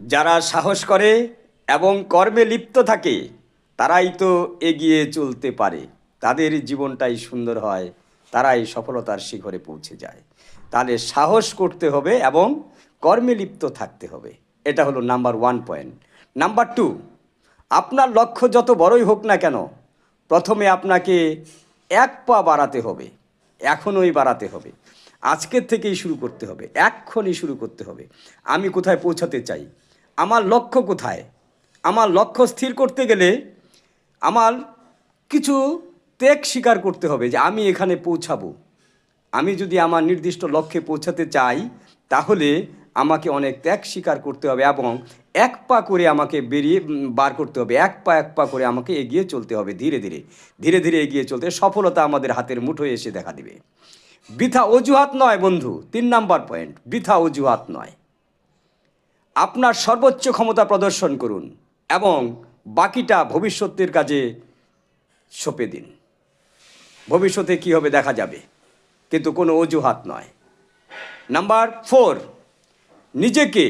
যারা সাহস করে এবং কর্মে লিপ্ত থাকে তারাই তো এগিয়ে চলতে পারে, তাদের জীবনটাই সুন্দর হয়, তারাই সফলতার শিখরে পৌঁছে যায়। তাহলে সাহস করতে হবে এবং কর্মে লিপ্ত থাকতে হবে। এটা হলো number one point. Number two, আপনার লক্ষ্য যত বড়ই হোক না কেন, প্রথমে আপনাকে এক পা বাড়াতে হবে, এখনই বাড়াতে হবে, আজকের থেকেই শুরু করতে হবে, এক্ষুনি শুরু করতে হবে। আমি কোথায় পৌঁছাতে চাই, আমার লক্ষ্য কোথায়, আমার লক্ষ্য স্থির করতে গেলে আমার কিছু ত্যাগ স্বীকার করতে হবে যে আমি এখানে পৌঁছাবো। আমি যদি আমার নির্দিষ্ট লক্ষ্যে পৌঁছাতে চাই তাহলে আমাকে অনেক ত্যাগ স্বীকার করতে হবে এবং এক পা করে আমাকে বার করতে হবে, এক পা করে আমাকে এগিয়ে চলতে হবে, ধীরে ধীরে ধীরে ধীরে এগিয়ে চলতে সফলতা আমাদের হাতের মুঠোয় এসে দেখা দিবে। বৃথা অজুহাত নয় বন্ধু, 3 নাম্বার পয়েন্ট, বৃথা অজুহাত নয়। আপনার সর্বোচ্চ ক্ষমতা প্রদর্শন করুন এবং বাকিটা ভবিষ্যতের কাজে সঁপে দিন। ভবিষ্যতে কী হবে দেখা যাবে, কিন্তু কোনো অজুহাত নয়। নাম্বার 4, নিজেকে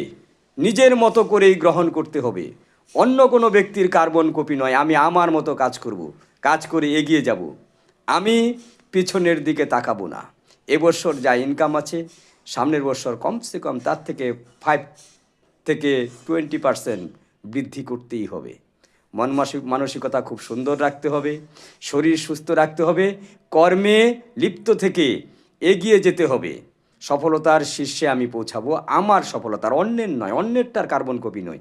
নিজের মতো করেই গ্রহণ করতে হবে। অন্য কোনো ব্যক্তির কার্বন কপি নয়। আমি আমার মতো কাজ করব, কাজ করে এগিয়ে যাব। আমি পিছনের দিকে তাকাবো না। এবছর যা ইনকাম আছে সামনের বছর কমসে কম তার থেকে 5 থেকে 20% বৃদ্ধি করতেই হবে। মানসিকতা খুব সুন্দর রাখতে হবে, শরীর সুস্থ রাখতে হবে, কর্মে লিপ্ত থেকে এগিয়ে যেতে হবে। সফলতার শীর্ষে আমি পৌঁছাবো আমার সফলতার, অন্যের নয়, অন্যেরটার কার্বন কপি নয়।